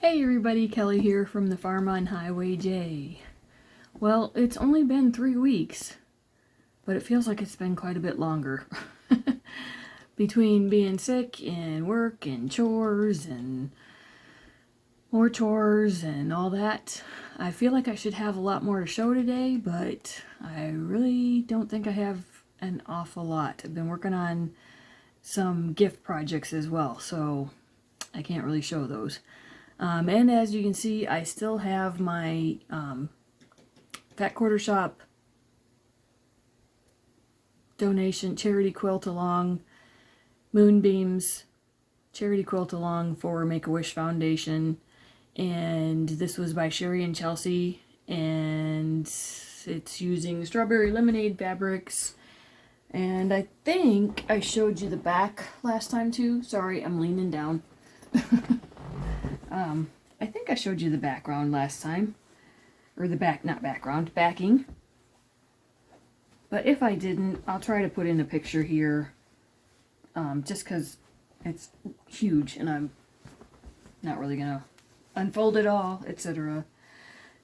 Hey everybody, Kelly here from the farm on Highway J. Well, it's only been 3 weeks, but it feels like it's been quite a bit longer. Between being sick and work and chores and more chores and all that, I feel like I should have a lot more to show today, but I really don't think I have an awful lot. I've been working on some gift projects as well, so I can't really show those. And as you can see, I still have my Fat Quarter Shop donation charity quilt along, Moonbeams charity quilt along for Make-A-Wish Foundation. And this was by Sherry and Chelsea, and it's using strawberry lemonade fabrics. And I think I showed you the back last time too. Sorry, I'm leaning down. I think I showed you the background last time. Or the backing. But if I didn't, I'll try to put in a picture here. Just because it's huge and I'm not really going to unfold it all, etc.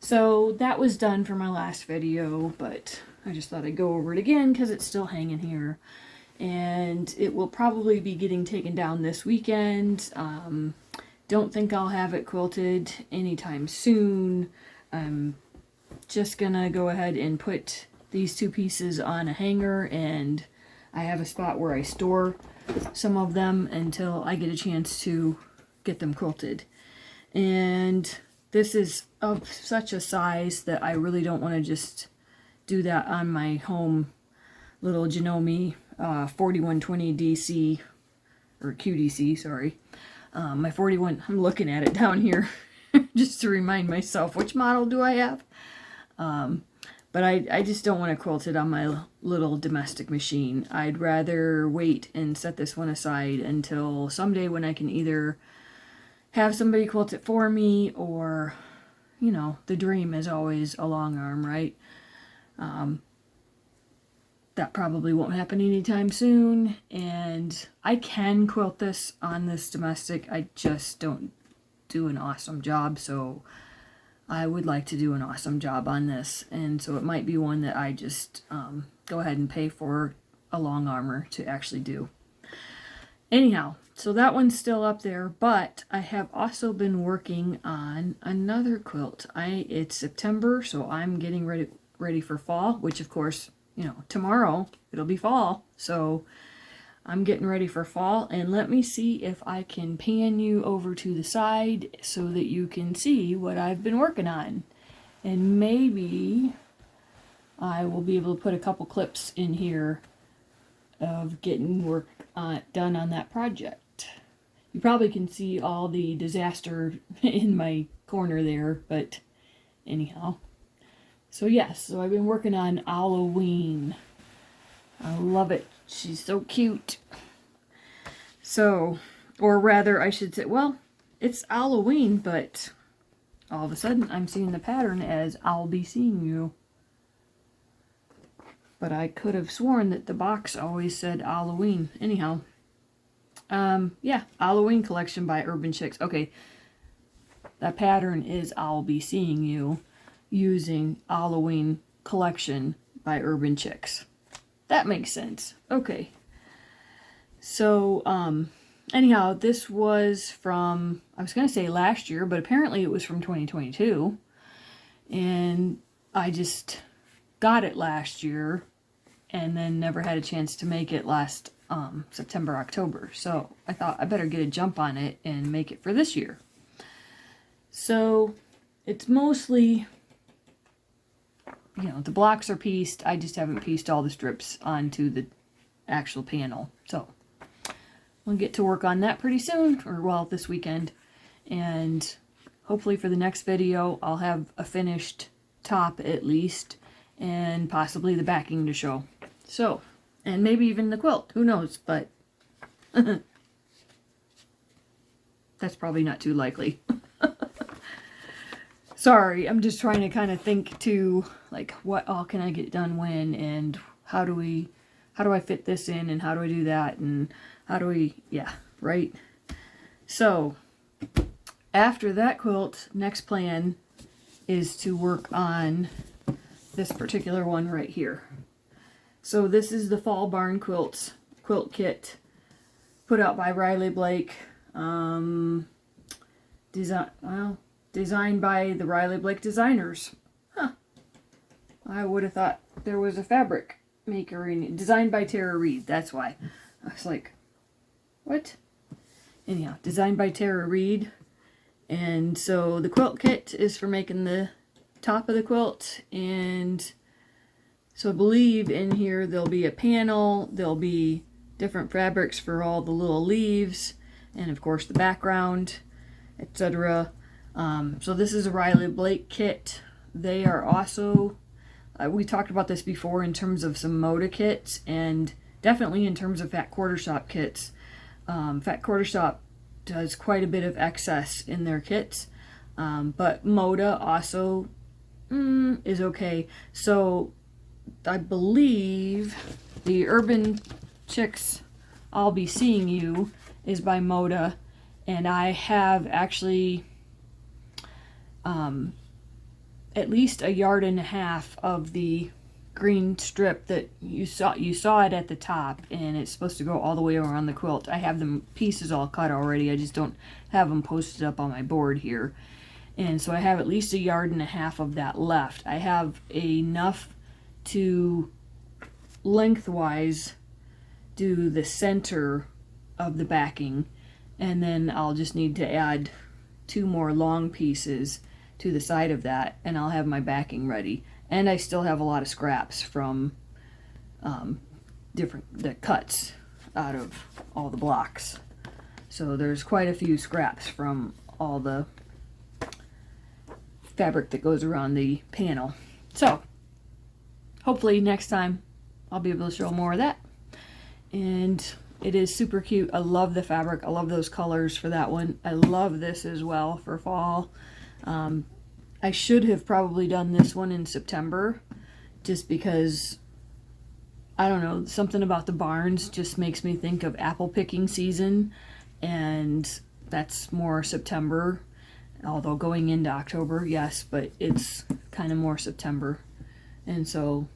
So that was done for my last video, but I just thought I'd go over it again because it's still hanging here. And it will probably be getting taken down this weekend. Don't think I'll have it quilted anytime soon. I'm just gonna go ahead and put these two pieces on a hanger, and I have a spot where I store some of them until I get a chance to get them quilted. And this is of such a size that I really don't want to just do that on my home little Janome 4120 DC, or QDC, sorry. My 41, I'm looking at it down here just to remind myself which model do I have. But I just don't want to quilt it on my little domestic machine. I'd rather wait and set this one aside until someday when I can either have somebody quilt it for me, or, you know, the dream is always a long arm, right? That probably won't happen anytime soon, and I can quilt this on this domestic. I just don't do an awesome job, so I would like to do an awesome job on this, and so it might be one that I just go ahead and pay for a long armor to actually do. Anyhow, so that one's still up there, but I have also been working on another quilt. It's September, so I'm getting ready for fall, which of course, you know, tomorrow it'll be fall. So I'm getting ready for fall, and let me see if I can pan you over to the side so that you can see what I've been working on. And maybe I will be able to put a couple clips in here of getting work done on that project. You probably can see all the disaster in my corner there, but anyhow. So yes, so I've been working on Halloween. I love it. She's so cute. So, or rather I should say, well, it's Halloween, but all of a sudden I'm seeing the pattern as I'll be seeing you. But I could have sworn that the box always said Halloween. Anyhow, yeah, Halloween collection by Urban Chicks. Okay, that pattern is I'll be seeing you, using Halloween collection by Urban Chicks. That makes sense. Okay. So, anyhow, this was from, I was going to say last year, but apparently it was from 2022. And I just got it last year and then never had a chance to make it last September, October. So I thought I better get a jump on it and make it for this year. So it's mostly, you know, the blocks are pieced. I just haven't pieced all the strips onto the actual panel. So we'll get to work on that pretty soon, or well, this weekend. And hopefully for the next video, I'll have a finished top at least, and possibly the backing to show. So, and maybe even the quilt. Who knows? But that's probably not too likely. Sorry, I'm just trying to kind of think to, like, what all can I get done when, and how do I fit this in, and how do I do that, and how do we, yeah, right? So, after that quilt, next plan is to work on this particular one right here. So this is the Fall Barn Quilts quilt kit put out by Riley Blake. Designed by the Riley Blake designers. Huh. I would have thought there was a fabric maker in it. Designed by Tara Reid, that's why. I was like, what? Anyhow, designed by Tara Reid. And so the quilt kit is for making the top of the quilt. And so I believe in here there'll be a panel, there'll be different fabrics for all the little leaves, and of course the background, etc. So this is a Riley Blake kit. They are also, we talked about this before in terms of some Moda kits, and definitely in terms of Fat Quarter Shop kits. Fat Quarter Shop does quite a bit of excess in their kits, but Moda also is okay. So I believe the Urban Chicks I'll Be Seeing You is by Moda, and I have actually at least 1.5 yards of the green strip that you saw it at the top, and it's supposed to go all the way around the quilt. I have the pieces all cut already, I just don't have them posted up on my board here. And so I have at least 1.5 yards of that left. I have enough to lengthwise do the center of the backing, and then I'll just need to add 2 more long pieces to the side of that, and I'll have my backing ready. And I still have a lot of scraps from the cuts out of all the blocks. So there's quite a few scraps from all the fabric that goes around the panel. So hopefully next time I'll be able to show more of that. And it is super cute. I love the fabric. I love those colors for that one. I love this as well for fall. I should have probably done this one in September, just because, I don't know, something about the barns just makes me think of apple picking season, and that's more September, although going into October, yes, but it's kind of more September. And so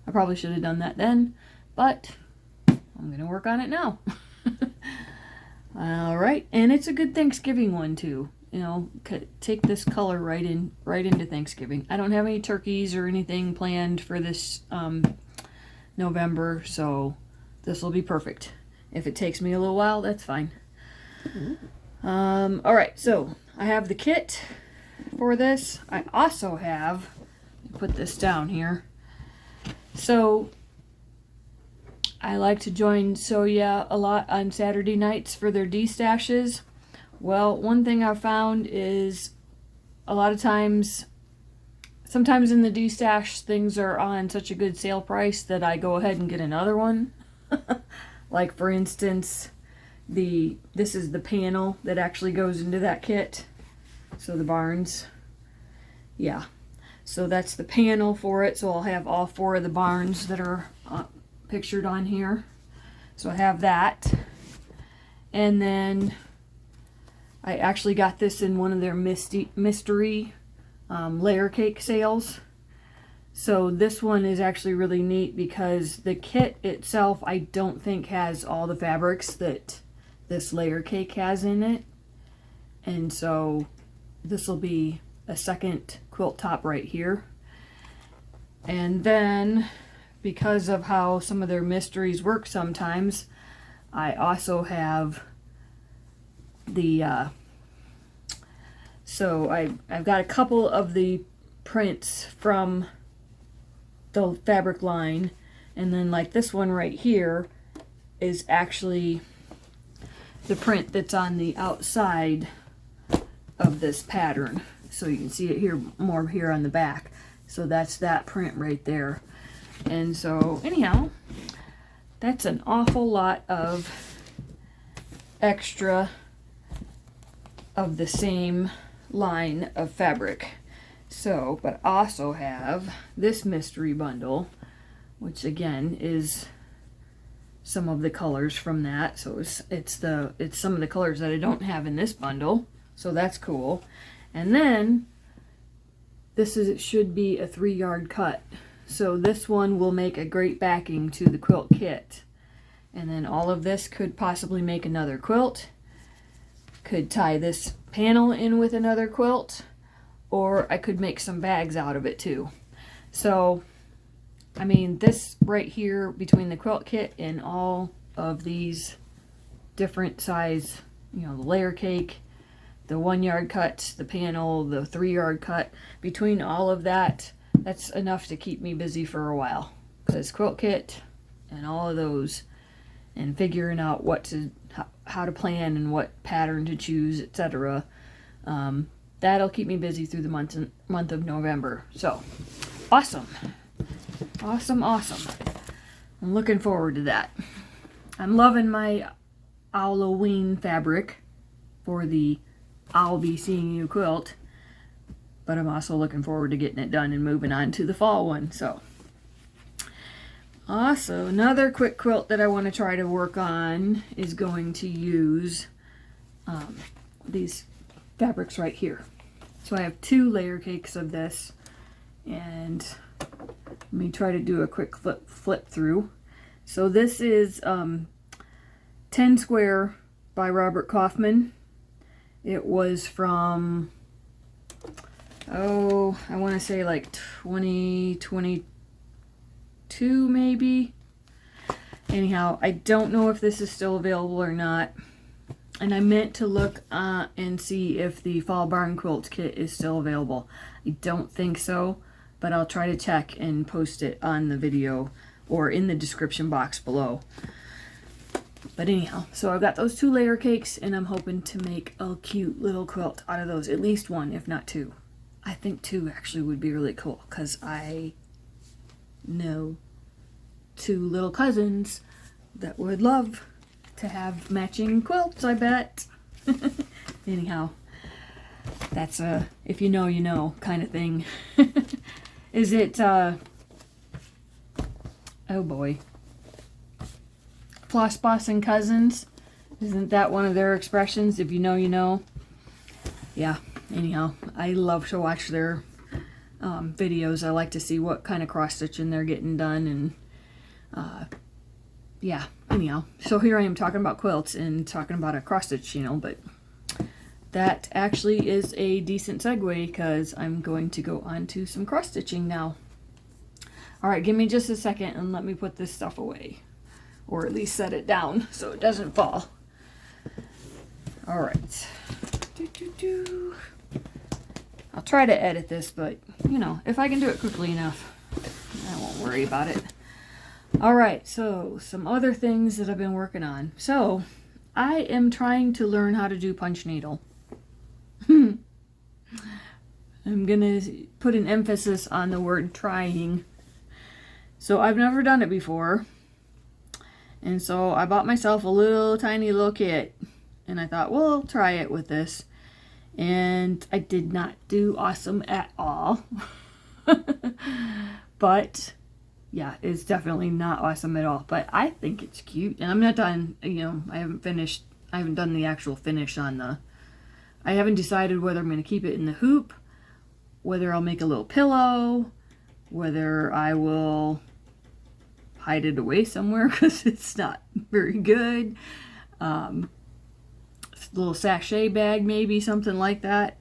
I probably should have done that then, but I'm going to work on it now. All right, and it's a good Thanksgiving one too. You know, take this color right into Thanksgiving. I don't have any turkeys or anything planned for this November, so this will be perfect. If it takes me a little while, that's fine. All right, so I have the kit for this. I also have, put this down here. So I like to join Soya a lot on Saturday nights for their D-stashes. Well, one thing I've found is a lot of times, sometimes in the D-stash, things are on such a good sale price that I go ahead and get another one. Like, for instance, this is the panel that actually goes into that kit. So the barns, yeah. So that's the panel for it. So I'll have all 4 of the barns that are pictured on here. So I have that. And then I actually got this in one of their mystery layer cake sales. So this one is actually really neat because the kit itself I don't think has all the fabrics that this layer cake has in it. And so this will be a second quilt top right here. And then, because of how some of their mysteries work sometimes, I also have the so I've got a couple of the prints from the fabric line, and then like this one right here is actually the print that's on the outside of this pattern. So you can see it here, more here on the back. So that's that print right there. And so anyhow, that's an awful lot of extra of the same line of fabric. So, but I also have this mystery bundle, which again is some of the colors from that. So it's some of the colors that I don't have in this bundle. So that's cool. And then it should be a 3-yard cut. So this one will make a great backing to the quilt kit. And then all of this could possibly make another quilt. Could tie this panel in with another quilt, or I could make some bags out of it too. So, I mean, this right here between the quilt kit and all of these different size, you know, the layer cake, the 1-yard cut, the panel, the 3-yard cut, between all of that, that's enough to keep me busy for a while. Because quilt kit and all of those, and figuring out how to plan and what pattern to choose, etc. That'll keep me busy through the month of November. So, awesome. Awesome, awesome. I'm looking forward to that. I'm loving my Halloween fabric for the I'll Be Seeing You quilt. But I'm also looking forward to getting it done and moving on to the fall one. So, also, another quick quilt that I want to try to work on is going to use these fabrics right here. So I have 2 layer cakes of this, and let me try to do a quick flip through. So this is 10 Square by Robert Kaufman. It was from, oh, I want to say like 2022 maybe. Anyhow, I don't know if this is still available or not. And I meant to look and see if the Fall Barn Quilt kit is still available. I don't think so, but I'll try to check and post it on the video or in the description box below. But anyhow, so I've got those 2 layer cakes, and I'm hoping to make a cute little quilt out of those. At least 1, if not 2. I think 2 actually would be really cool, because I know 2 little cousins that would love to have matching quilts, I bet. Anyhow, that's a if you know, you know kind of thing. Is it, oh boy, Floss Boss and Cousins? Isn't that one of their expressions? If you know, you know. Yeah, anyhow, I love to watch their videos. I like to see what kind of cross stitching they're getting done, and yeah, anyhow, so here I am talking about quilts and talking about a cross stitch channel, but that actually is a decent segue, because I'm going to go on to some cross stitching now. Alright, give me just a second and let me put this stuff away, or at least set it down so it doesn't fall. Alright, I'll try to edit this, but you know, if I can do it quickly enough, I won't worry about it. Alright, so some other things that I've been working on. So, I am trying to learn how to do punch needle. I'm gonna put an emphasis on the word trying. So, I've never done it before. And so, I bought myself a little tiny little kit. And I thought, well, I'll try it with this. And I did not do awesome at all. But yeah, it's definitely not awesome at all, but I think it's cute. And I'm not done, you know, I haven't done the actual finish on I haven't decided whether I'm going to keep it in the hoop, whether I'll make a little pillow, whether I will hide it away somewhere because it's not very good. Little sachet bag, maybe, something like that.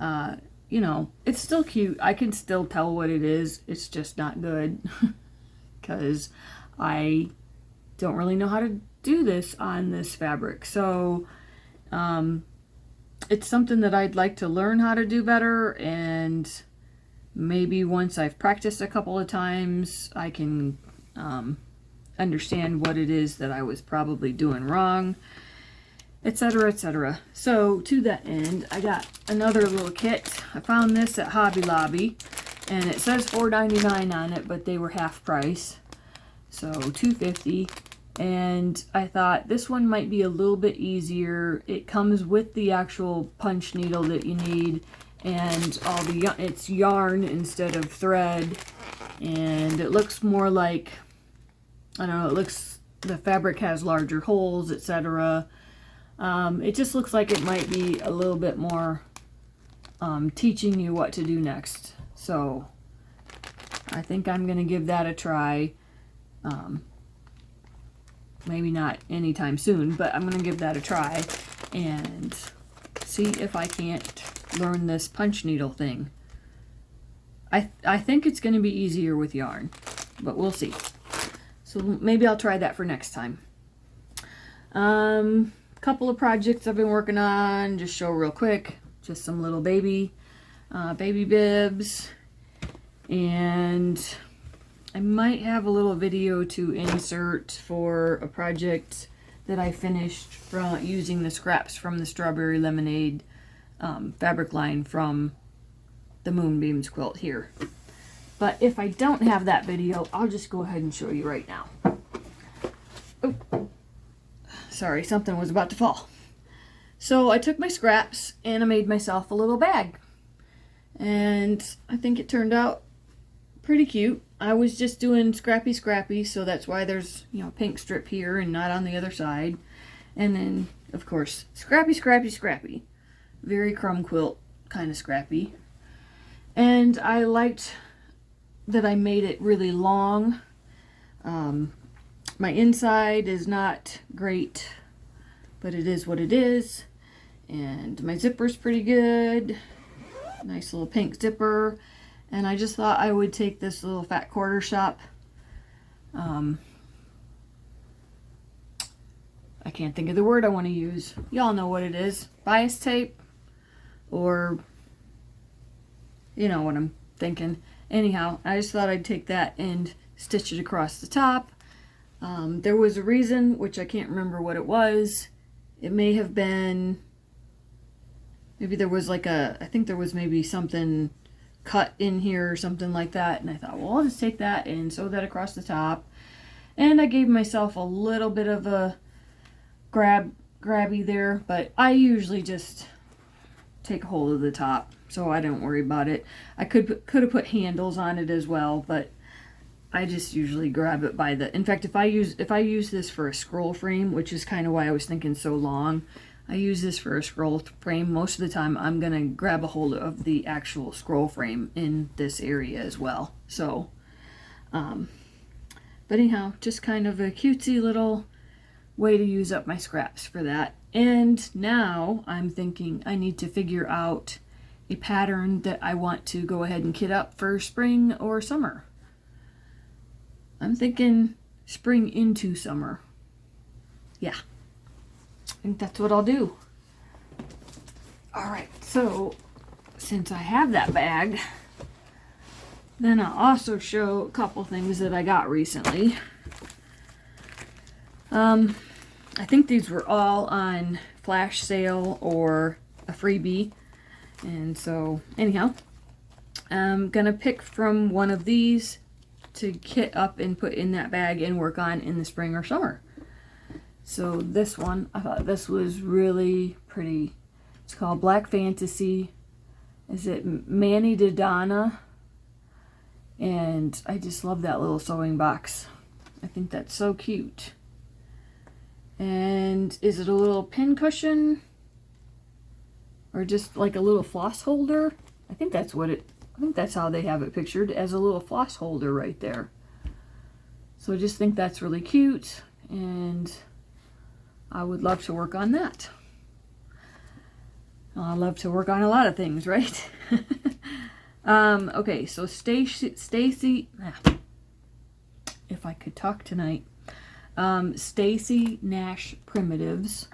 You know, it's still cute. I can still tell what it is. It's just not good. Because I don't really know how to do this on this fabric. So, it's something that I'd like to learn how to do better, and maybe once I've practiced a couple of times, I can understand what it is that I was probably doing wrong, etc., etc. So, to that end, I got another little kit. I found this at Hobby Lobby. And it says $4.99 on it, but they were half price. So $2.50. And I thought this one might be a little bit easier. It comes with the actual punch needle that you need. And it's yarn instead of thread. And it looks more like, I don't know, the fabric has larger holes, etc. It just looks like it might be a little bit more teaching you what to do next. So I think I'm going to give that a try. Maybe not anytime soon, but I'm going to give that a try and see if I can't learn this punch needle thing. I think it's going to be easier with yarn, but we'll see. So maybe I'll try that for next time. Couple of projects I've been working on, just show real quick. Just some little baby bibs, and I might have a little video to insert for a project that I finished from using the scraps from the Strawberry Lemonade fabric line from the Moonbeams quilt here. But if I don't have that video, I'll just go ahead and show you right now. Oh, sorry, something was about to fall. So I took my scraps and I made myself a little bag. And I think it turned out pretty cute. I was just doing scrappy, so that's why there's, you know, pink strip here and not on the other side. And then, of course, scrappy. Very crumb quilt kind of scrappy. And I liked that I made it really long. My inside is not great, but it is what it is. And my zipper's pretty good. Nice little pink zipper. And I just thought I would take this little fat quarter shop. I can't think of the word I want to use. Y'all know what it is. Bias tape. Or, you know what I'm thinking. Anyhow, I just thought I'd take that and stitch it across the top. There was a reason, which I can't remember what it was. It may have been, maybe there was like a, I think there was maybe something cut in here or something like that. And I thought, well, I'll just take that and sew that across the top. And I gave myself a little bit of a grabby there, but I usually just take a hold of the top, so I don't worry about it. I could have put handles on it as well, but I just usually grab it by the, in fact, if I use this for a scroll frame, which is kind of why I was thinking so long, I use this for a scroll frame. Most of the time I'm gonna grab a hold of the actual scroll frame in this area as well. So but anyhow, just kind of a cutesy little way to use up my scraps for that. And now I'm thinking I need to figure out a pattern that I want to go ahead and kit up for spring or summer. I'm thinking spring into summer. Yeah, I think that's what I'll do. Alright, so since I have that bag, then I'll also show a couple things that I got recently. I think these were all on flash sale or a freebie. And so, anyhow, I'm gonna pick from one of these to kit up and put in that bag and work on in the spring or summer. So this one, I thought this was really pretty. It's called Black Fantasy. Is it Manny Dodonna? And I just love that little sewing box. I think that's so cute. And is it a little pin cushion? Or just like a little floss holder? I think that's what it, I think that's how they have it pictured, as a little floss holder right there. So I just think that's really cute, and I would love to work on that. I love to work on a lot of things, right? Okay, so Stacy, if I could talk tonight. Stacy Nash Primitives.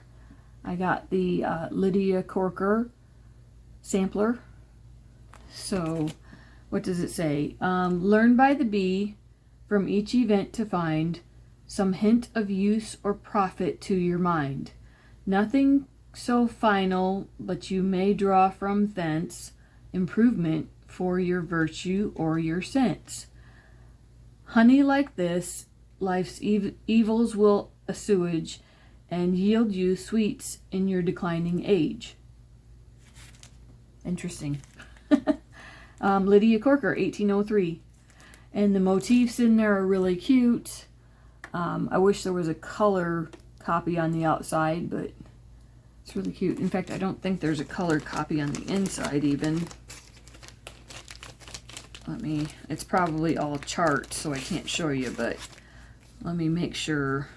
I got the Lydia Corker sampler. So, what does it say? Learn by the bee from each event to find some hint of use or profit to your mind. Nothing so final, but you may draw from thence improvement for your virtue or your sense. Honey like this, life's evils will assuage and yield you sweets in your declining age. Interesting. Lydia Corker, 1803. And the motifs in there are really cute. I wish there was a color copy on the outside, but It's really cute. In fact, I don't think there's a color copy on the inside even. It's probably all chart, so I can't show you, but let me make sure.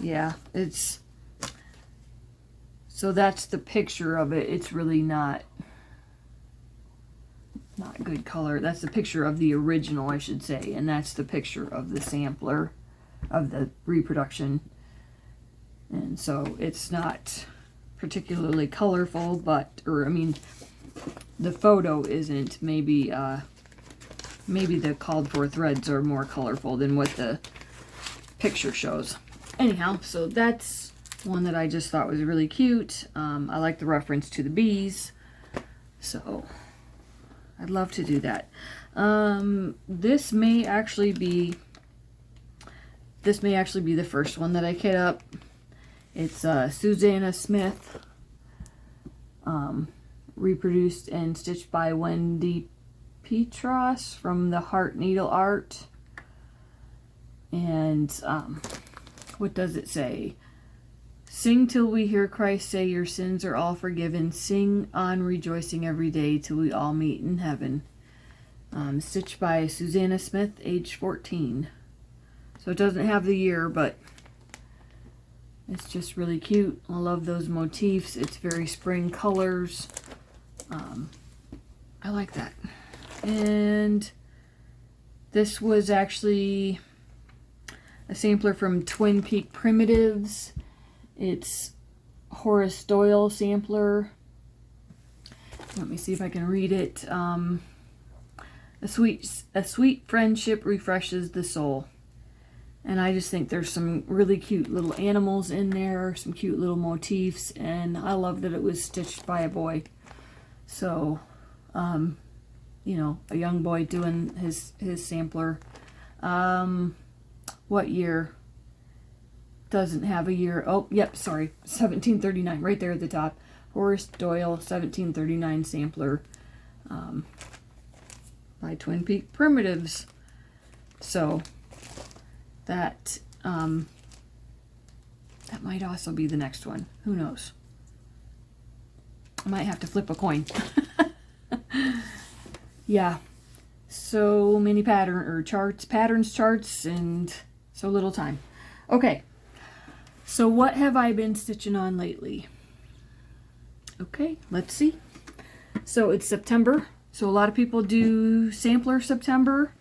Yeah, so that's the picture of it. It's really not good color. That's the picture of the original, I should say, and that's the picture of the sampler of the reproduction. And so it's not particularly colorful, but, the photo isn't. Maybe the called for threads are more colorful than what the picture shows. Anyhow, so that's one that I just thought was really cute. I like the reference to the bees, so I'd love to do that. This may actually be the first one that I kit up. It's Susanna Smith, reproduced and stitched by Wendy Petros from the Heart Needle Art. And what does it say? Sing till we hear Christ say your sins are all forgiven. Sing on rejoicing every day till we all meet in heaven. Stitched by Susanna Smith, age 14. So it doesn't have the year, but it's just really cute. I love those motifs. It's very spring colors. I like that. And this was actually a sampler from Twin Peak Primitives. It's Horace Doyle sampler. Let me see if I can read it. A sweet friendship refreshes the soul. And I just think there's some really cute little animals in there, some cute little motifs, and I love that it was stitched by a boy. So, you know, a young boy doing his sampler. What year? Doesn't have a year. Oh, yep, sorry. 1739, right there at the top. Horace Doyle, 1739 sampler, by Twin Peak Primitives. So that that might also be the next one. Who knows? I might have to flip a coin. Yeah. So many patterns, charts, and so little time. Okay. So what have I been stitching on lately? Okay, let's see. So it's September. So a lot of people do sampler September.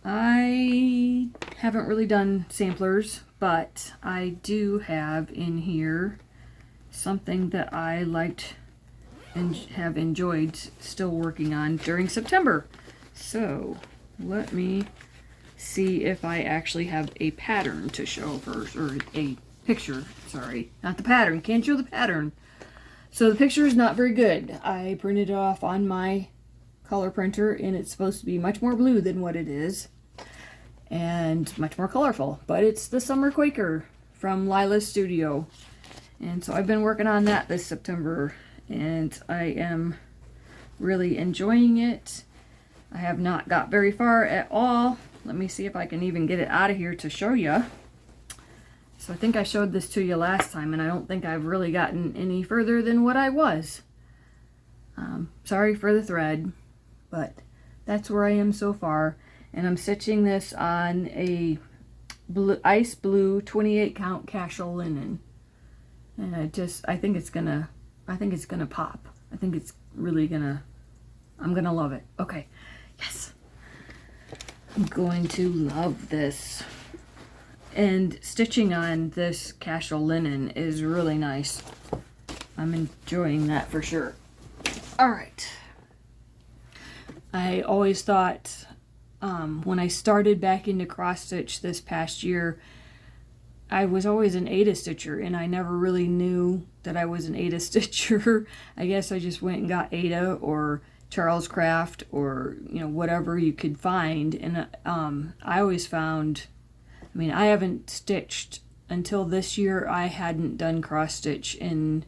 I haven't really done samplers, but I do have in here something that I liked and have enjoyed still working on during September. So let me see if I actually have a pattern to show first, or a picture, sorry, not the pattern, can't show the pattern. So the picture is not very good. I printed it off on my color printer, and it's supposed to be much more blue than what it is, and much more colorful, but it's the Summer Quaker from Lila's Studio. And so I've been working on that this September, and I am really enjoying it. I have not got very far at all. Let me see if I can even get it out of here to show you. So I think I showed this to you last time, and I don't think I've really gotten any further than what I was. Sorry for the thread, but that's where I am so far. And I'm stitching this on a ice blue 28 count casual linen. And I think it's gonna pop. I think it's really I'm gonna love it. Okay, yes. I'm going to love this. And stitching on this casual linen is really nice. I'm enjoying that for sure. All right. I always thought, when I started back into cross stitch this past year, I was always an Aida stitcher, and I never really knew that I was an Aida stitcher. I guess I just went and got Aida or Charles Craft, or whatever you could find. And I always found, I haven't stitched until this year. I hadn't done cross stitch in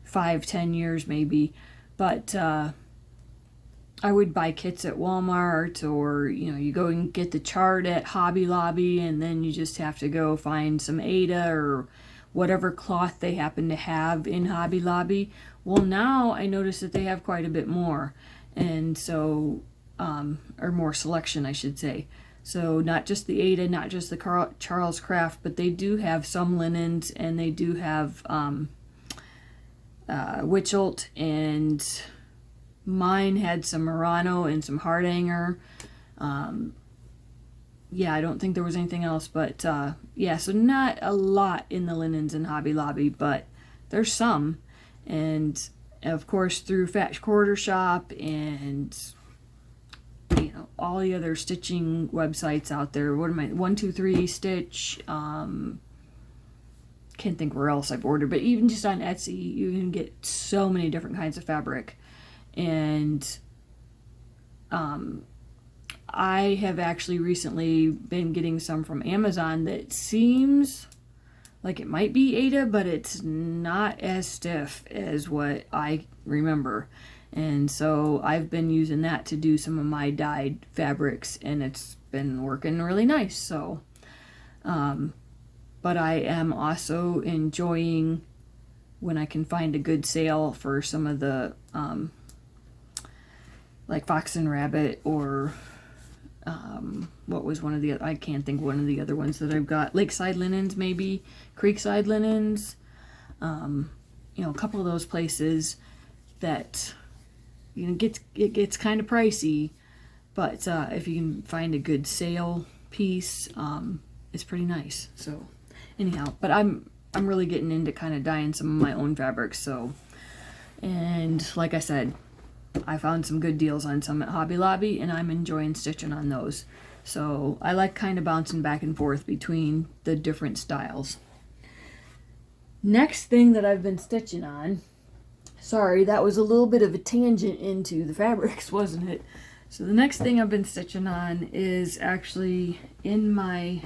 5-10 years maybe, but I would buy kits at Walmart, or you go and get the chart at Hobby Lobby, and then you just have to go find some Aida or whatever cloth they happen to have in Hobby Lobby. Well, now I notice that they have quite a bit more, and so or more selection, I should say. So not just the Aida, not just the Charles Craft, but they do have some linens, and they do have Witchelt, and mine had some Murano and some Hardanger. Yeah, I don't think there was anything else, but yeah, so not a lot in the linens in Hobby Lobby, but there's some. And of course through Fat Quarter Shop and all the other stitching websites out there. What am I? 123 Stitch. Can't think where else I've ordered, but even just on Etsy, you can get so many different kinds of fabric. And I have actually recently been getting some from Amazon that seems like it might be Aida, but it's not as stiff as what I remember. And so I've been using that to do some of my dyed fabrics, and it's been working really nice. So, but I am also enjoying when I can find a good sale for some of the, like Fox and Rabbit, or what was one of the, I can't think one of the other ones that I've got. Lakeside Linens, maybe. Creekside Linens. A couple of those places that it gets kind of pricey, but if you can find a good sale piece, it's pretty nice. So anyhow, but I'm really getting into kind of dyeing some of my own fabrics. So, and like I said, I found some good deals on some at Hobby Lobby, and I'm enjoying stitching on those. So I like kind of bouncing back and forth between the different styles. Next thing that I've been stitching on, sorry, that was a little bit of a tangent into the fabrics, wasn't it? So the next thing I've been stitching on is actually in my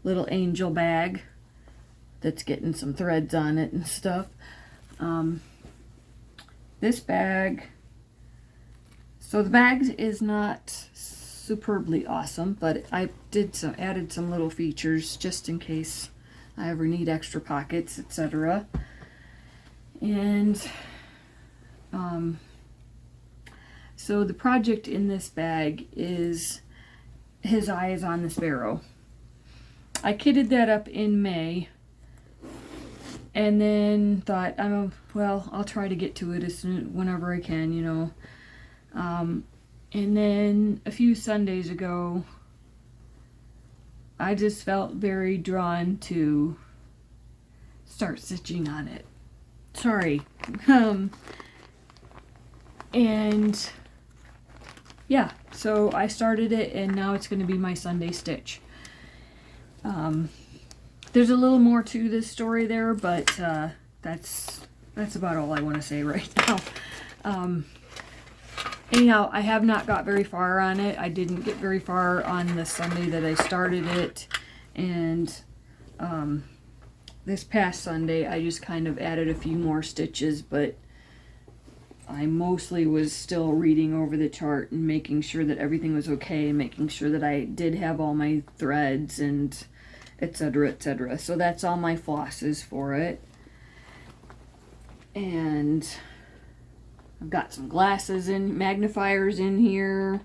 little angel bag that's getting some threads on it and stuff. This bag, so the bag is not superbly awesome, but I added some little features just in case I ever need extra pockets, etc. And so the project in this bag is His Eye is on the Sparrow. I kitted that up in May, and then thought, I'll try to get to it whenever I can, and then a few Sundays ago, I just felt very drawn to start stitching on it. Sorry. And yeah, so I started it, and now it's going to be my Sunday stitch. There's a little more to this story there, but that's about all I want to say right now. Anyhow, I have not got very far on it. I didn't get very far on the Sunday that I started it, and this past Sunday I just kind of added a few more stitches, but I mostly was still reading over the chart and making sure that everything was okay, and making sure that I did have all my threads and etc, etc. So that's all my flosses for it. And I've got some glasses and magnifiers in here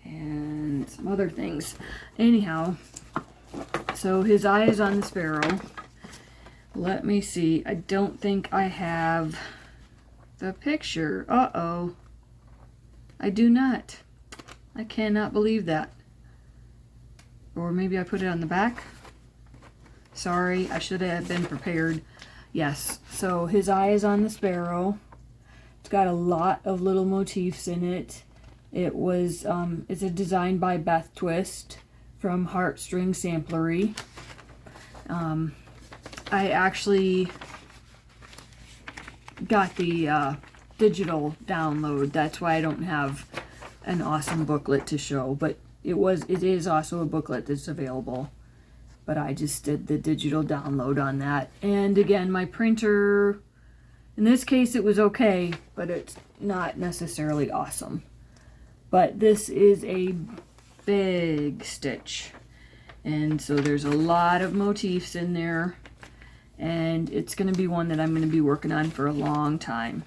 and some other things. Anyhow, so His Eye is on the Sparrow. Let me see. I don't think I have the picture. Uh-oh. I do not. I cannot believe that. Or maybe I put it on the back. Sorry, I should have been prepared. Yes, so His Eye is on the Sparrow. It's got a lot of little motifs in it. It was, it's a design by Beth Twist from Heartstring Samplery. I actually got the digital download. That's why I don't have an awesome booklet to show, but it is also a booklet that's available. But I just did the digital download on that. And again, my printer, in this case it was okay, but it's not necessarily awesome. But this is a big stitch, and so there's a lot of motifs in there, and it's going to be one that I'm going to be working on for a long time,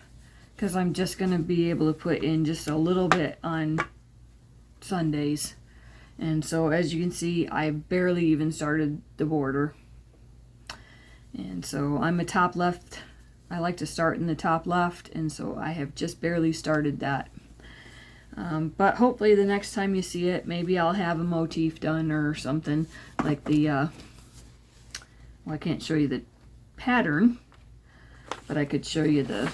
because I'm just going to be able to put in just a little bit on Sundays. And so as you can see, I barely even started the border. And so I'm a top left. I like to start in the top left, and so I have just barely started that. But hopefully the next time you see it, maybe I'll have a motif done or something like the, well, I can't show you the pattern, but I could show you the,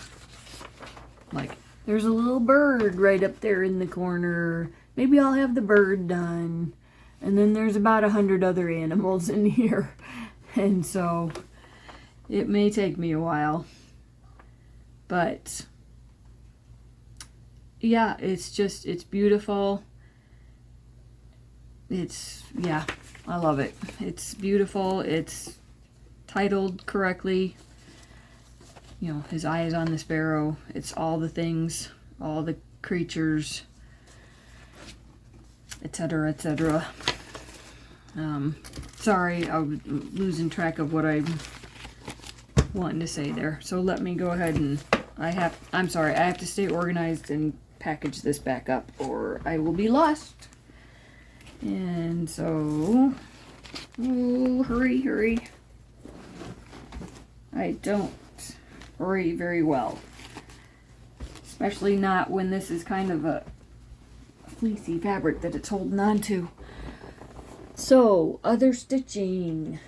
like, there's a little bird right up there in the corner. Maybe I'll have the bird done. And then there's about 100 other animals in here. And so it may take me a while. But yeah, it's just, it's beautiful. It's, yeah, I love it. It's beautiful. It's titled correctly. You know, his eye is on the sparrow. It's all the things, all the creatures, etc., etc. Sorry, I was losing track of what I'm wanting to say there. So let me go ahead and, I'm sorry, I have to stay organized and package this back up or I will be lost. And so, oh, hurry, hurry. I don't hurry very well. Especially not when this is kind of a fleecy fabric that it's holding on to. So, other stitching.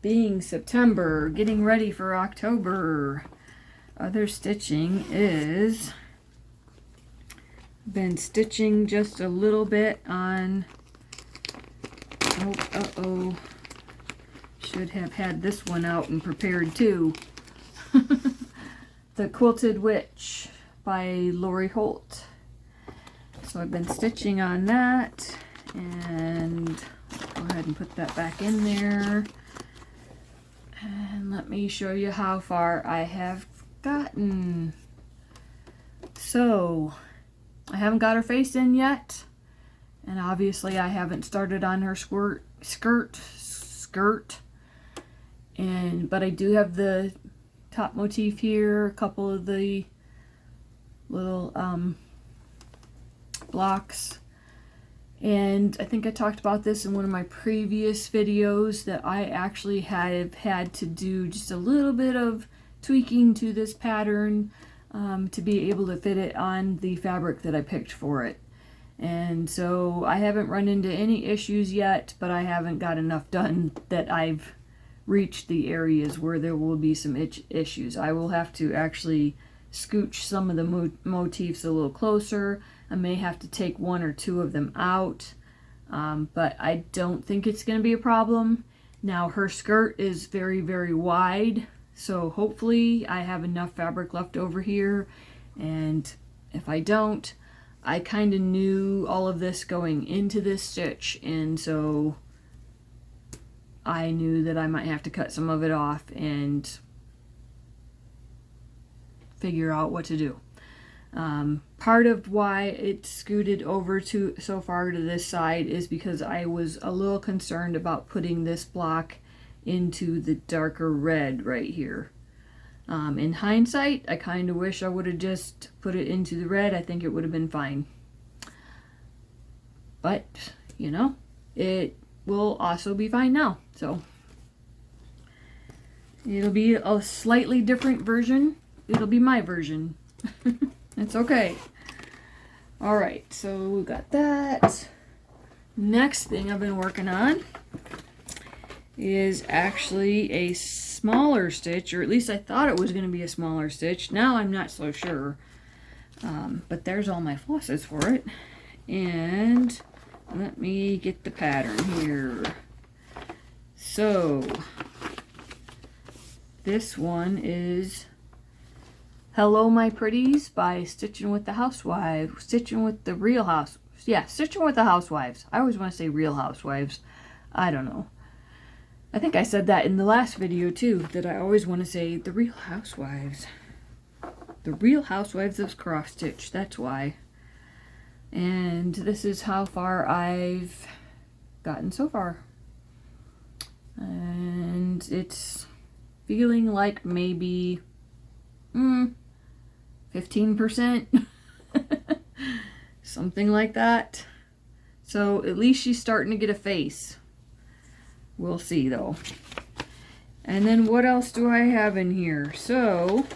Being September, getting ready for October. Other stitching is, been stitching just a little bit on, oh, should have had this one out and prepared too. The Quilted Witch by Lori Holt. So I've been stitching on that, and go ahead and put that back in there. And let me show you how far I have gotten. So I haven't got her face in yet, and obviously I haven't started on her skirt, and but I do have the top motif here, a couple of the little blocks. And I think I talked about this in one of my previous videos, that I actually have had to do just a little bit of tweaking to this pattern to be able to fit it on the fabric that I picked for it. And so I haven't run into any issues yet, but I haven't got enough done that I've reached the areas where there will be some issues. I will have to actually scooch some of the motifs a little closer. I may have to take one or two of them out, but I don't think it's going to be a problem. Now her skirt is very, very wide, so hopefully I have enough fabric left over here, and if I don't, I kind of knew all of this going into this stitch, and so I knew that I might have to cut some of it off and figure out what to do. Part of why it scooted over to so far to this side is because I was a little concerned about putting this block into the darker red right here. In hindsight, I kind of wish I would have just put it into the red. I think it would have been fine. But, you know, it will also be fine now. So, it'll be a slightly different version. It'll be my version. It's okay. Alright, so we got that. Next thing I've been working on is actually a smaller stitch, or at least I thought it was going to be a smaller stitch. Now I'm not so sure. But there's all my flosses for it. And let me get the pattern here. So, this one is Hello My Pretties by Stitching with the Housewives. Stitching with the Real House. Yeah, Stitching with the Housewives. I always want to say Real Housewives. I don't know. I think I said that in the last video too, that I always want to say the Real Housewives. The Real Housewives of Cross Stitch. That's why. And this is how far I've gotten so far. And it's feeling like maybe 15%. Something like that. So at least she's starting to get a face. We'll see though. And then what else do I have in here? So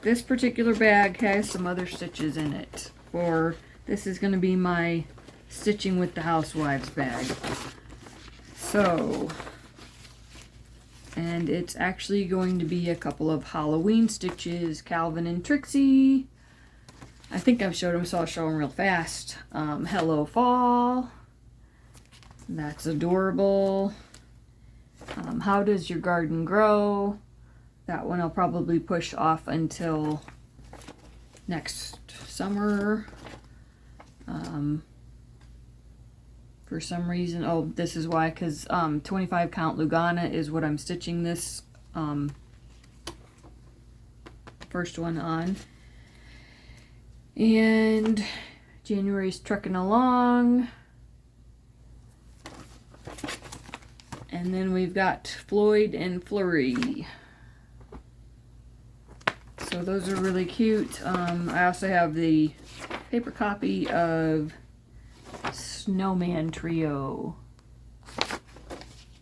this particular bag has some other stitches in it. This is going to be my stitching with the housewives bag. So, and it's actually going to be a couple of Halloween stitches, Calvin and Trixie. I think I've showed them, so I'll show them real fast. Hello Fall. That's adorable. How does your garden grow? That one I'll probably push off until next summer. For some reason, oh, this is why, because 25 count Lugana is what I'm stitching this first one on. And January's trucking along. And then we've got Floyd and Flurry. So those are really cute. I also have the paper copy of Snowman Trio.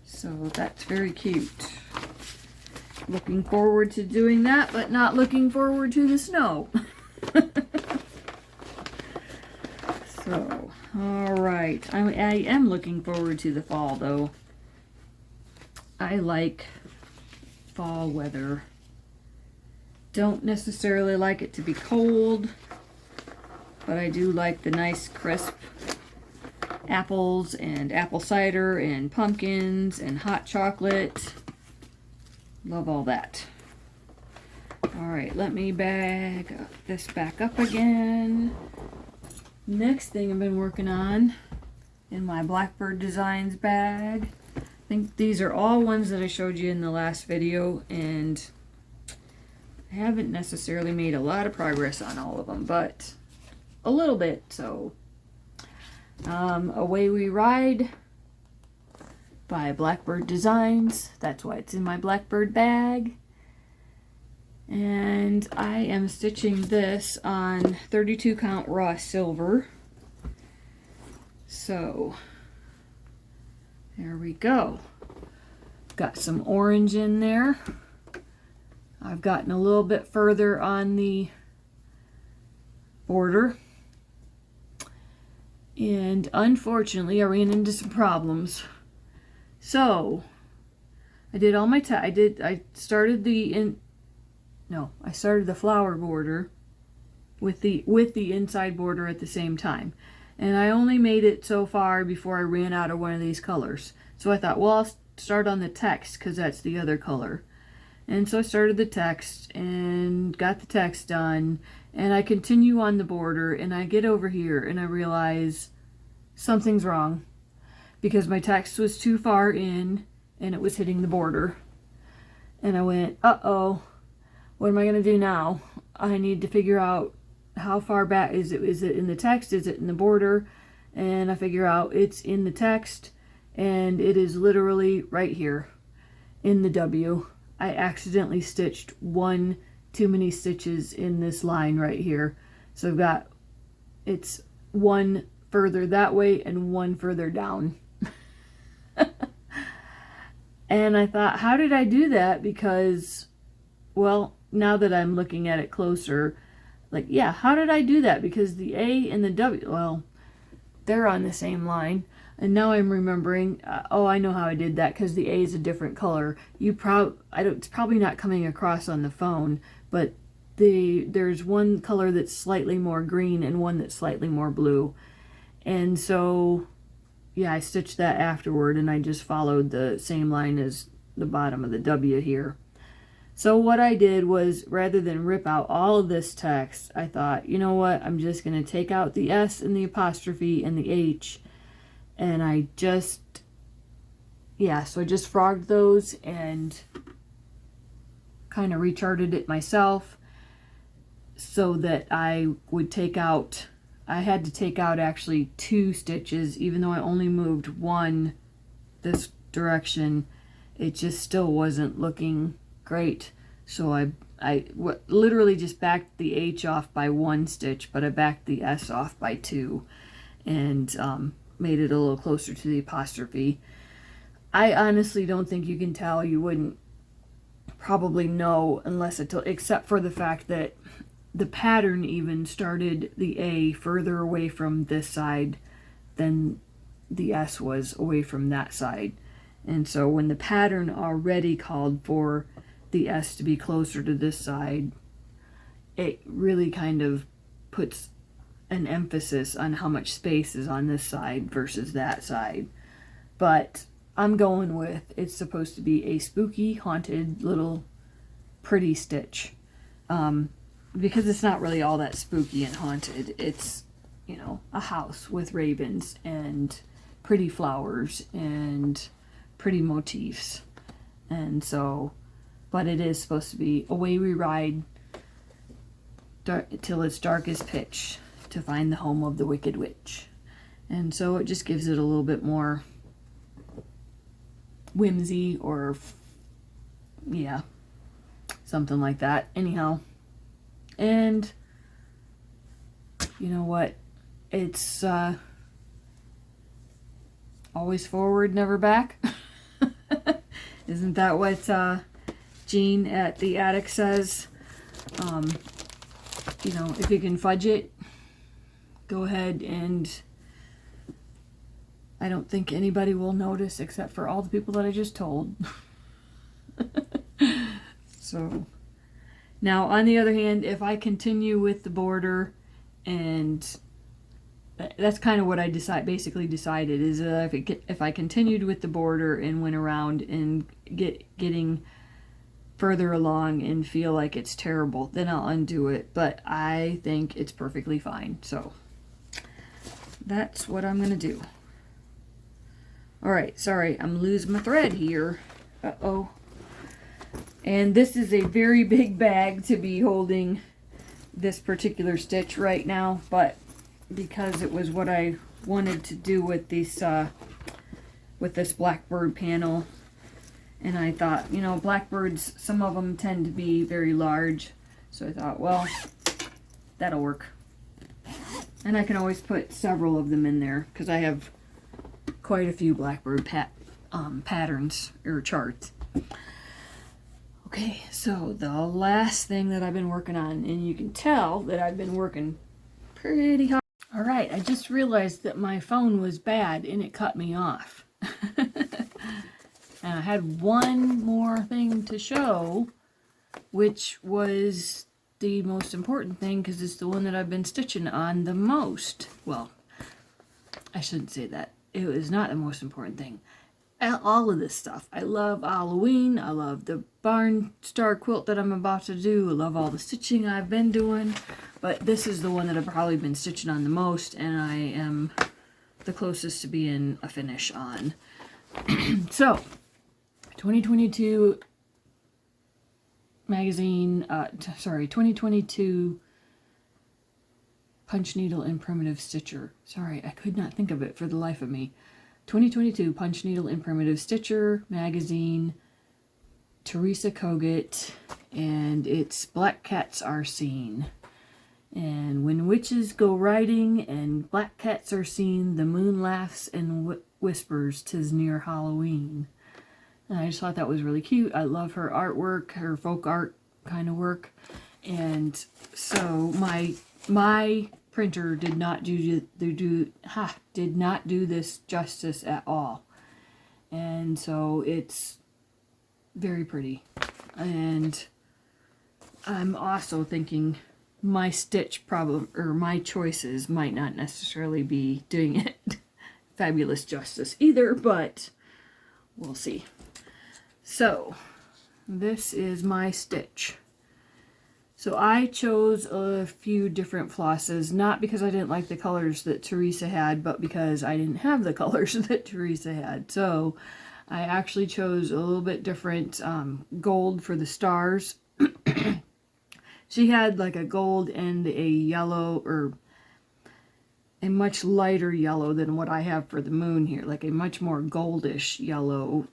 So that's very cute. Looking forward to doing that, but not looking forward to the snow. So, alright. I am looking forward to the fall, though. I like fall weather. Don't necessarily like it to be cold, but I do like the nice crisp apples and apple cider and pumpkins and hot chocolate. Love all that. Alright, let me bag this back up again. Next thing I've been working on in my Blackbird Designs bag. I think these are all ones that I showed you in the last video, and I haven't necessarily made a lot of progress on all of them, but a little bit. So Away We Ride by Blackbird Designs. That's why it's in my Blackbird bag. And I am stitching this on 32 count raw silver. So there we go. Got some orange in there. I've gotten a little bit further on the border. And unfortunately, I ran into some problems. So I did all my I started the flower border with the inside border at the same time. And I only made it so far before I ran out of one of these colors. So I thought, well, I'll start on the text because that's the other color. And so I started the text and got the text done. And I continue on the border, and I get over here and I realize something's wrong because my text was too far in and it was hitting the border. And I went, uh-oh, what am I going to do now? I need to figure out how far back is it in the text, is it in the border? And I figure out it's in the text, and it is literally right here in the W. I accidentally stitched one too many stitches in this line right here. So I've got, it's one further that way and one further down. And I thought, how did I do that? Because, well, now that I'm looking at it closer, like, yeah, how did I do that? Because the A and the W, well, they're on the same line. And now I'm remembering, oh, I know how I did that, because the A is a different color. It's probably not coming across on the phone, but there's one color that's slightly more green and one that's slightly more blue. And so, yeah, I stitched that afterward, and I just followed the same line as the bottom of the W here. So what I did was, rather than rip out all of this text, I thought, you know what, I'm just going to take out the S and the apostrophe and the H, and I just, yeah, so I just frogged those and kind of recharted it myself so that I would take out I had to take out actually 2 stitches, even though I only moved 1 this direction. It just still wasn't looking great. So I literally just backed the H off by 1 stitch, but I backed the S off by 2, and made it a little closer to the apostrophe. I honestly don't think you can tell. You wouldn't probably know unless except for the fact that the pattern even started the A further away from this side than the S was away from that side. And so when the pattern already called for the S to be closer to this side, it really kind of puts an emphasis on how much space is on this side versus that side. But I'm going with, it's supposed to be a spooky, haunted, little pretty stitch. Because it's not really all that spooky and haunted. It's, you know, a house with ravens and pretty flowers and pretty motifs. And so, but it is supposed to be away we ride till it's dark as pitch to find the home of the wicked witch. And so it just gives it a little bit more whimsy, or yeah, something like that. Anyhow, and you know what, it's always forward, never back. Isn't that what Jean at the attic says? You know, if you can fudge it, go ahead, and I don't think anybody will notice except for all the people that I just told. So now, on the other hand, if I continue with the border, and that's kind of what I basically decided, is if I continued with the border and went around and getting further along and feel like it's terrible, then I'll undo it. But I think it's perfectly fine. So that's what I'm going to do. Alright, sorry, I'm losing my thread here. Uh-oh. And this is a very big bag to be holding this particular stitch right now, but because it was what I wanted to do with this blackbird panel, and I thought, you know, blackbirds, some of them tend to be very large, so I thought, well, that'll work. And I can always put several of them in there, because I have quite a few blackbird patterns or charts. Okay, so the last thing that I've been working on, and you can tell that I've been working pretty hard. Alright, I just realized that my phone was bad and it cut me off. And I had one more thing to show, which was the most important thing, because it's the one that I've been stitching on the most. Well, I shouldn't say that. It was not the most important thing. All of this stuff. I love Halloween. I love the barn star quilt that I'm about to do. I love all the stitching I've been doing. But this is the one that I've probably been stitching on the most, and I am the closest to being a finish on. So, 2022 magazine, 2022 punch needle and primitive stitcher. Sorry, I could not think of it for the life of me. 2022 punch needle and primitive stitcher magazine, Teresa Kogut, and it's Black Cats Are Seen. And when witches go riding and black cats are seen, the moon laughs and whispers, 'tis near Halloween. And I just thought that was really cute. I love her artwork, her folk art kind of work. And so my printer did not do this justice at all. And so it's very pretty. And I'm also thinking my stitch problem, or my choices, might not necessarily be doing it fabulous justice either, but we'll see. So this is my stitch. So I chose a few different flosses, not because I didn't like the colors that Teresa had, but because I didn't have the colors that Teresa had. So I actually chose a little bit different gold for the stars. She had like a gold and a yellow, or a much lighter yellow than what I have for the moon here, like a much more goldish yellow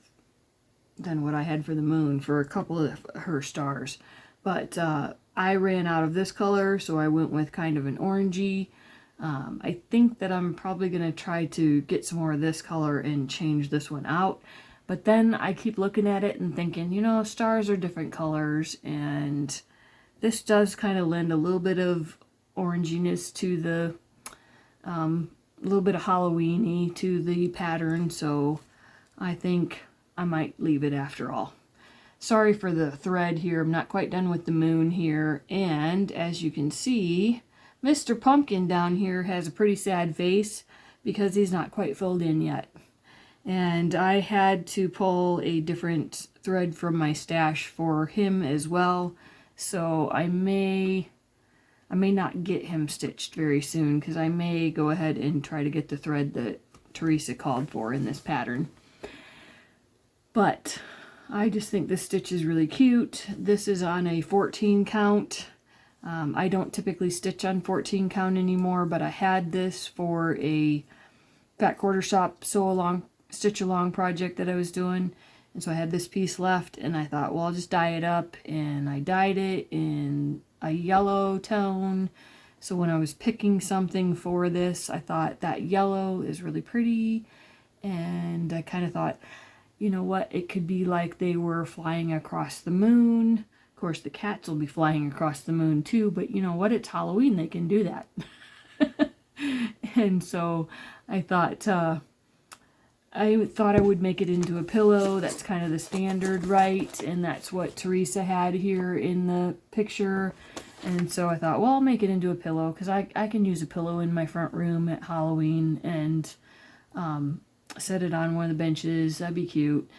than what I had for the moon for a couple of her stars. But I ran out of this color, so I went with kind of an orangey. I think that I'm probably going to try to get some more of this color and change this one out. But then I keep looking at it and thinking, you know, stars are different colors, and this does kind of lend a little bit of oranginess to the, little bit of Halloween-y to the pattern, so I think I might leave it after all. Sorry for the thread here, I'm not quite done with the moon here, and as you can see, Mr. Pumpkin down here has a pretty sad face because he's not quite filled in yet. And I had to pull a different thread from my stash for him as well, so I may not get him stitched very soon, because I may go ahead and try to get the thread that Teresa called for in this pattern. But I just think this stitch is really cute. This is on a 14 count. I don't typically stitch on 14 count anymore, but I had this for a Fat Quarter Shop stitch along project that I was doing, and so I had this piece left, and I thought, well, I'll just dye it up, and I dyed it in a yellow tone. So when I was picking something for this, I thought that yellow is really pretty, and I kind of thought, you know what, it could be like they were flying across the moon. Of course, the cats will be flying across the moon too, but you know what, it's Halloween, they can do that. And so I thought I would make it into a pillow. That's kind of the standard, right? And that's what Teresa had here in the picture. And so I thought, well, I'll make it into a pillow, because I can use a pillow in my front room at Halloween and set it on one of the benches. That'd be cute.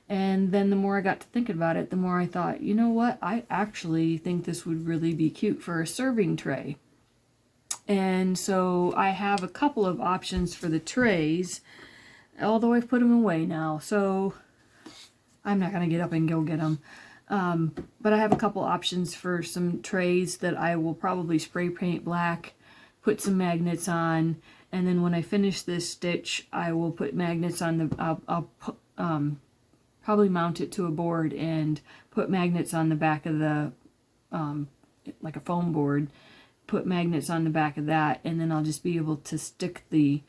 And then the more I got to thinking about it, the more I thought, you know what? I actually think this would really be cute for a serving tray. And so I have a couple of options for the trays, although I've put them away now, so I'm not going to get up and go get them. But I have a couple options for some trays that I will probably spray paint black, put some magnets on, and then when I finish this stitch, I will put magnets on the, I'll probably mount it to a board and put magnets on the back of the, like a foam board, put magnets on the back of that, and then I'll just be able to stick the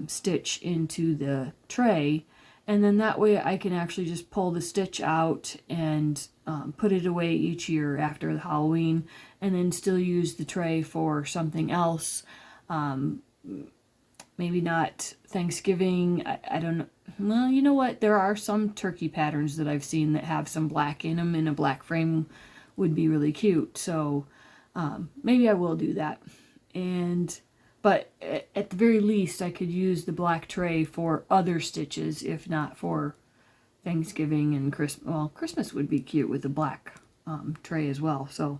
stitch into the tray, and then that way I can actually just pull the stitch out and put it away each year after the Halloween, and then still use the tray for something else. Maybe not Thanksgiving, I don't know. Well, you know what, there are some turkey patterns that I've seen that have some black in them, and a black frame would be really cute, so maybe I will do that. But at the very least, I could use the black tray for other stitches, if not for Thanksgiving and Christmas. Well, Christmas would be cute with the black tray as well. So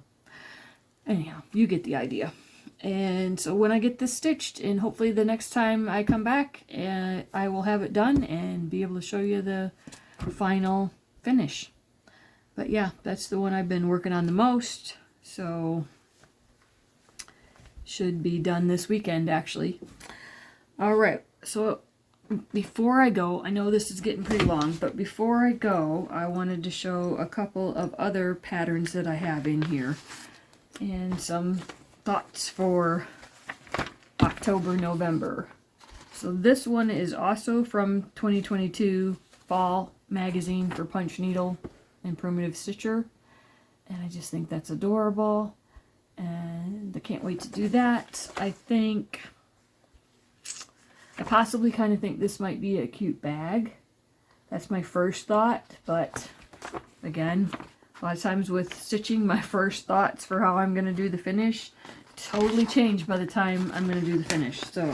anyhow, you get the idea. And so when I get this stitched, and hopefully the next time I come back, I will have it done and be able to show you the final finish. But yeah, that's the one I've been working on the most. So should be done this weekend, actually. Alright, so before I go, I know this is getting pretty long, but before I go, I wanted to show a couple of other patterns that I have in here, and some thoughts for October, November. So this one is also from 2022 Fall Magazine for Punch Needle and Primitive Stitcher, and I just think that's adorable. And I can't wait to do that. I possibly kind of think this might be a cute bag. That's my first thought, but again, a lot of times with stitching, my first thoughts for how I'm going to do the finish totally change by the time I'm going to do the finish. So,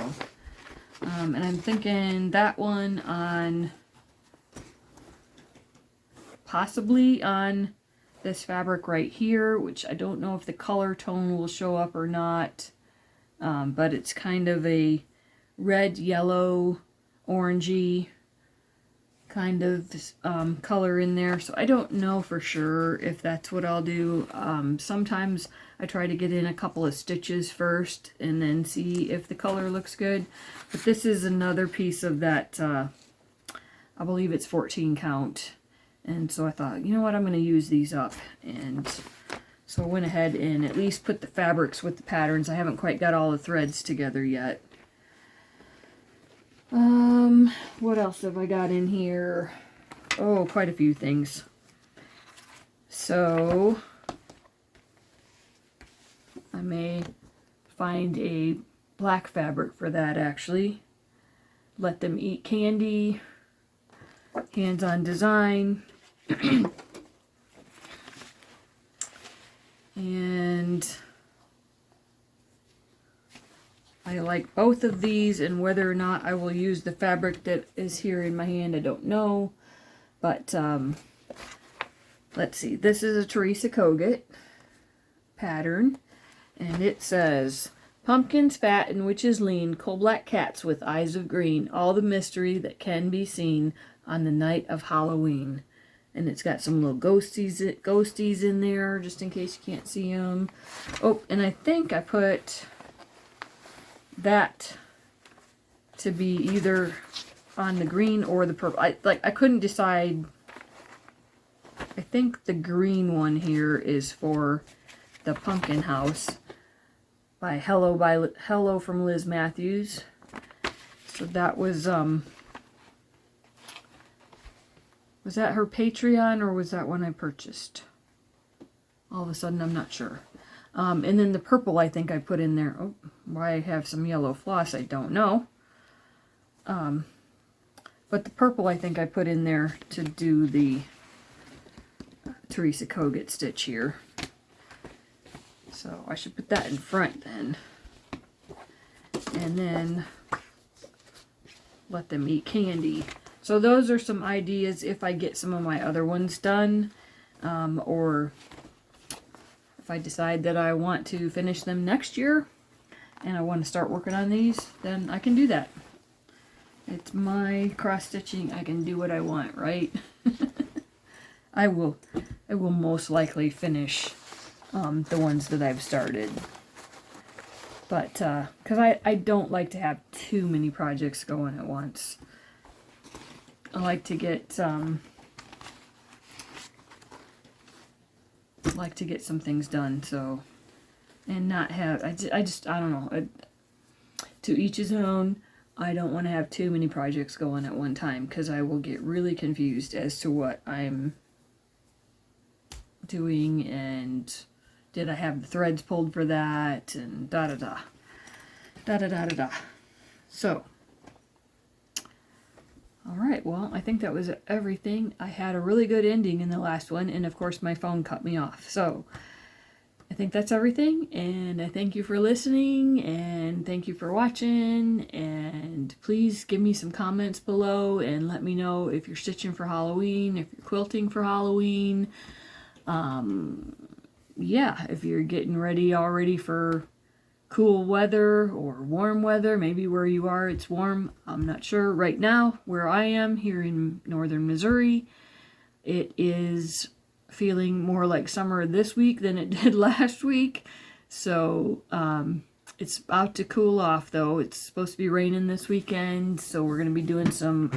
and I'm thinking that one on, possibly on this fabric right here, which I don't know if the color tone will show up or not, but it's kind of a red, yellow, orangey kind of color in there. So I don't know for sure if that's what I'll do. Sometimes I try to get in a couple of stitches first and then see if the color looks good. But this is another piece of that, I believe it's 14 count. And so I thought, you know what, I'm going to use these up. And so I went ahead and at least put the fabrics with the patterns. I haven't quite got all the threads together yet. What else have I got in here? Oh, quite a few things. So I may find a black fabric for that, actually. Let them eat candy. Hands-on design. And I like both of these, and whether or not I will use the fabric that is here in my hand, I don't know. But let's see. This is a Teresa Kogut pattern, and it says, pumpkins fat and witches lean, coal-black cats with eyes of green, all the mystery that can be seen on the night of Halloween. And it's got some little ghosties in there, just in case you can't see them. Oh, and I think I put that to be either on the green or the purple. I couldn't decide. I think the green one here is for the pumpkin house by Hello from Liz Matthews. So that was that her Patreon, or was that one I purchased? All of a sudden, I'm not sure. And then the purple, I think I put in there. Oh, why I have some yellow floss, I don't know. But the purple, I think I put in there to do the Teresa Kogut stitch here. So I should put that in front then. And then let them eat candy. So those are some ideas if I get some of my other ones done, or if I decide that I want to finish them next year and I want to start working on these, then I can do that. It's my cross stitching. I can do what I want, right? I will most likely finish the ones that I've started. But because I don't like to have too many projects going at once. I like to get some things done, so, and not have, I don't know, to each his own. I don't want to have too many projects going at one time, because I will get really confused as to what I'm doing, and did I have the threads pulled for that, and da-da-da. Da-da-da-da-da. So, alright, well, I think that was everything. I had a really good ending in the last one, and of course my phone cut me off. So, I think that's everything, and I thank you for listening, and thank you for watching, and please give me some comments below, and let me know if you're stitching for Halloween, if you're quilting for Halloween, yeah, if you're getting ready already for cool weather or warm weather. Maybe where you are it's warm. I'm not sure. Right now, where I am here in northern Missouri, it is feeling more like summer this week than it did last week. So it's about to cool off, though. It's supposed to be raining this weekend, so we're going to be doing some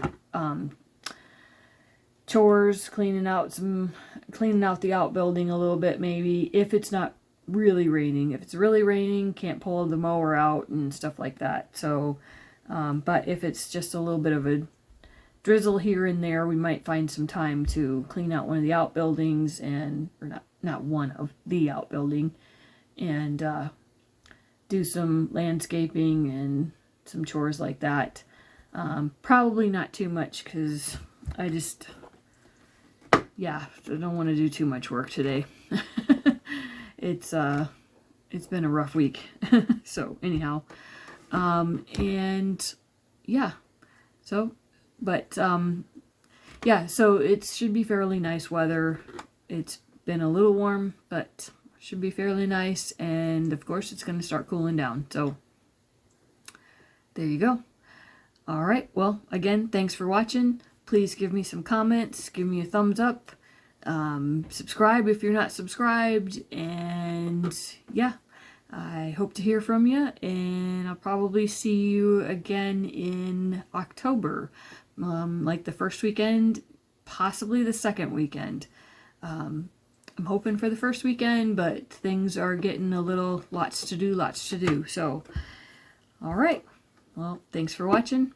chores, cleaning out the outbuilding a little bit, maybe, if it's not really raining. If it's really raining, can't pull the mower out and stuff like that. So but if it's just a little bit of a drizzle here and there, we might find some time to clean out one of the outbuildings, and or not one of the outbuilding, and do some landscaping and some chores like that. Probably not too much, because I don't want to do too much work today. It's been a rough week. So anyhow, and yeah, so, but yeah, so it should be fairly nice weather. It's been a little warm, but should be fairly nice, and of course it's going to start cooling down. So there you go. All right, well, again, thanks for watching. Please give me some comments, give me a thumbs up, subscribe if you're not subscribed, and yeah, I hope to hear from you, and I'll probably see you again in October, like the first weekend, possibly the second weekend. I'm hoping for the first weekend, but things are getting a little lots to do, so all right. Well, thanks for watching.